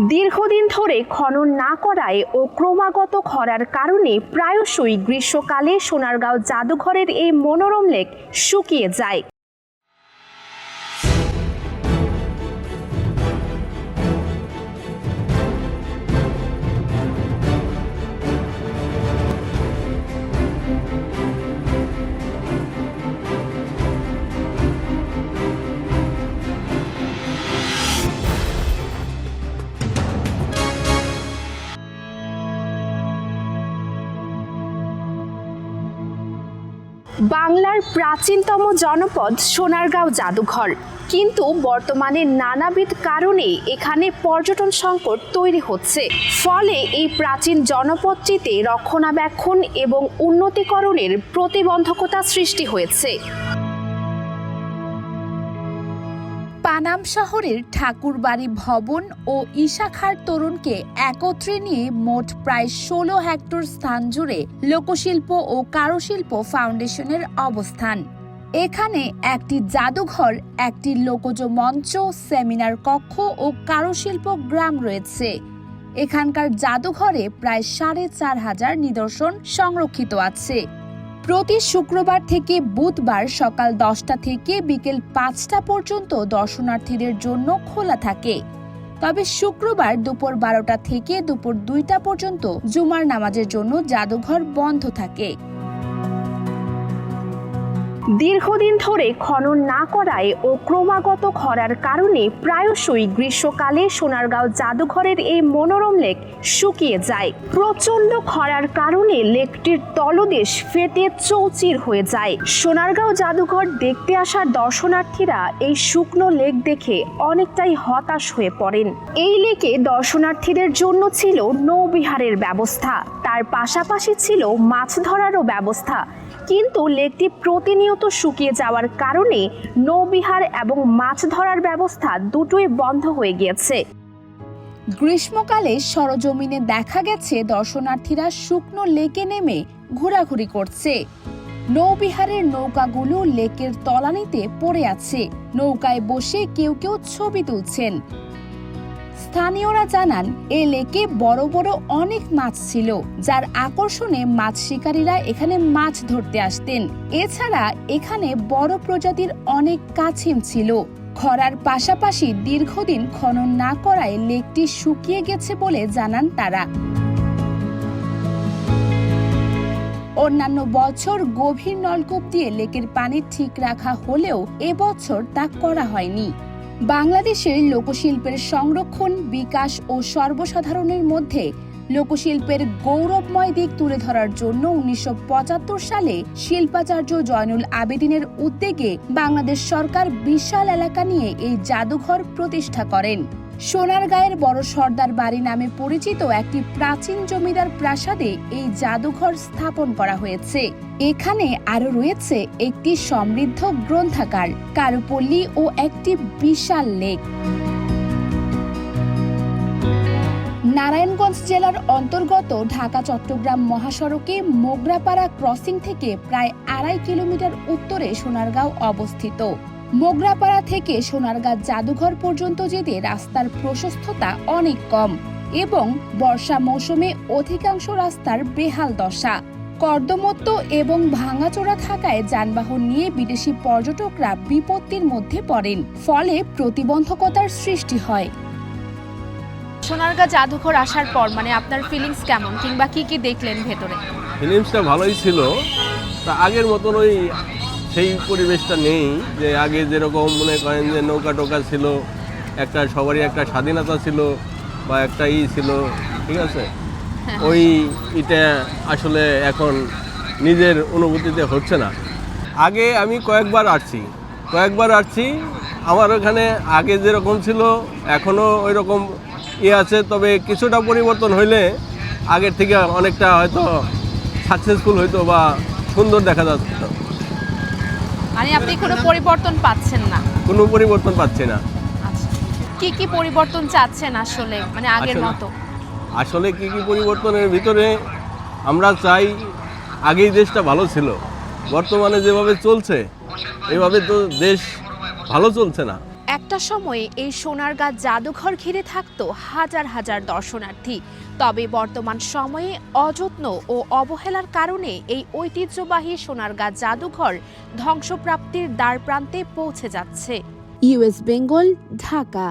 দীর্ঘদিন ধরে খনন না করায় ও ক্রমাগত খরার কারণে প্রায়শই গ্রীষ্মকালে সোনারগাঁও জাদুঘরের এই মনোরম লেক শুকিয়ে যায়। বাংলার প্রাচীনতম জনপদ সোনারগাঁও জাদুঘর, কিন্তু বর্তমানে নানাবিধ কারণে এখানে পর্যটন সংকট তৈরি হচ্ছে। ফলে এই প্রাচীন জনপদটিতে রক্ষণাবেক্ষণ এবং উন্নতিকরণের প্রতিবন্ধকতা সৃষ্টি হয়েছে। পানাম শহরের ঠাকুরবাড়ি ভবন ও ঈশাখার তোরণকে একত্রে নিয়ে মোট প্রায় ১৬ হেক্টর স্থান জুড়ে লোকশিল্প ও কারুশিল্প ফাউন্ডেশনের অবস্থান। এখানে একটি জাদুঘর, একটি লোকজ মঞ্চ, সেমিনার কক্ষ ও কারুশিল্প গ্রাম রয়েছে। এখানকার জাদুঘরে প্রায় ৪,৫০০ নিদর্শন সংরক্ষিত আছে। প্রতি শুক্রবার থেকে বুধবার সকাল ১০টা থেকে বিকেল ৫টা পর্যন্ত দর্শনার্থীদের জন্য খোলা থাকে। তবে শুক্রবার দুপুর ১২টা থেকে দুপুর ২টা পর্যন্ত জুমার নামাজের জন্য জাদুঘর বন্ধ থাকে। দীর্ঘদিন ধরে খনন না করায় ও ক্রমাগত খরার কারণে প্রায়শই গ্রীষ্মকালে সোনারগাঁও জাদুঘরের এই মনোরম লেক শুকিয়ে যায়। প্রচণ্ড খরার কারণে লেকটির তলদেশ ফেটে চৌচির হয়ে যায়। সোনারগাঁও জাদুঘর দেখতে আসা দর্শনার্থীরা এই শুকনো লেক দেখে অনেকটাই হতাশ হয়ে পড়েন। এই লেকে দর্শনার্থীদের জন্য ছিল নৌবিহারের ব্যবস্থা, তার পাশাপাশি ছিল মাছ ধরারও ব্যবস্থা, কিন্তু লেকটি প্রতিনিয়ত শুকিয়ে যাওয়ার কারণে নৌবিহার এবং মাছ ধরার ব্যবস্থা দুটোই বন্ধ হয়ে গিয়েছে। গ্রীষ্মকালে সরজমিনে দেখা গেছে দর্শনার্থীরা শুকনো লেকে নেমে ঘোরাঘুরি করছে। নৌবিহারের নৌকাগুলো লেকের তলানিতে পড়ে আছে। নৌকায় বসে কেউ কেউ ছবি তুলছেন। স্থানীয়রা জানান, এ লেকে বড় বড় অনেক মাছ ছিল, যার আকর্ষণে মাছ শিকারীরা এখানে মাছ ধরতে আসতেন। এছাড়া এখানে বড় প্রজাতির অনেক কাছিম ছিল। খরার পাশাপাশি দীর্ঘদিন খনন না করায় লেকটি শুকিয়ে গেছে বলে জানান তারা। অন্যান্য বছর গভীর নলকূপ দিয়ে লেকের পানি ঠিক রাখা হলেও এবছর তা করা হয়নি। বাংলাদেশের লোকশিল্পের সংরক্ষণ, বিকাশ ও সর্বসাধারণের মধ্যে লোকশিল্পের গৌরবময় দিক তুলে ধরার জন্য ১৯৭৫ সালে শিল্পাচার্য জয়নুল আবেদিনের উদ্যোগে বাংলাদেশ সরকার বিশাল এলাকা নিয়ে এই জাদুঘর প্রতিষ্ঠা করেন। সোনারগাঁয়ের বড় সর্দার বাড়ি নামে পরিচিত একটি প্রাচীন জমিদার প্রাসাদে এই জাদুঘর স্থাপন করা হয়েছে। এখানে আরো রয়েছে একটি সমৃদ্ধ গ্রন্থাগার, কারুপল্লী ও একটি বিশাল লেক। নারায়ণগঞ্জ জেলার অন্তর্গত ঢাকা-চট্টগ্রাম মহাসড়কে মোগরাপাড়া ক্রসিং থেকে প্রায় ২.৫ কিলোমিটার উত্তরে সোনারগাঁও অবস্থিত। মোগরাপাড়া থেকে সোনারগাঁ জাদুঘর পর্যন্ত যেতে রাস্তার প্রশস্ততা অনেক কম এবং বর্ষা মৌসুমে অধিকাংশ রাস্তার বেহাল দশা। কর্দমত্ত এবং ভাঙাচোরা থাকায় যানবাহন নিয়ে বিদেশি পর্যটকরা বিপত্তির মধ্যে পড়েন, ফলে প্রতিবন্ধকতার সৃষ্টি হয়। সোনারগাঁ জাদুঘর আসার পর আপনার ফিলিংস কেমন, কিংবা কি কি দেখলেন ভেতরে? ফিলিংসটা ভালোই ছিল। তা আগের মতন ওই সেই পরিবেশটা নেই, যে আগে যেরকম মনে করেন যে নৌকা টোকা ছিল, একটা সবারই একটা স্বাধীনতা ছিল বা একটা ছিল, ঠিক আছে, ওই এটা আসলে এখন নিজের অনুভূতিতে হচ্ছে না। আগে আমি কয়েকবার আসছি, আমার ওখানে আগে যেরকম ছিল এখনও ওই রকম আছে, তবে কিছুটা পরিবর্তন হইলে আগের থেকে অনেকটা হয়তো সাকসেসফুল হইতো বা সুন্দর দেখা যাচ্ছে। আপনি কোনো পরিবর্তন পাচ্ছেন না? কোনো পরিবর্তন পাচ্ছি না। আচ্ছা, কি কি পরিবর্তন চাচ্ছেন আসলে, আগের মতো? আসলে কি কি পরিবর্তনের ভিতরে আমরা চাই, আগেই দেশটা ভালো ছিল, বর্তমানে যেভাবে চলছে এভাবে তো দেশ ভালো চলছে না। একটা সময়ে এই সোনারগাঁ জাদুঘর ঘিরে থাকতো হাজার হাজার দর্শনার্থী। তবে বর্তমান সময়ে অযত্ন ও অবহেলার কারণে এই ঐতিহ্যবাহী সোনারগাঁ জাদুঘর ধ্বংসপ্রাপ্তির দ্বারপ্রান্তে পৌঁছে যাচ্ছে। US বেঙ্গল, ঢাকা।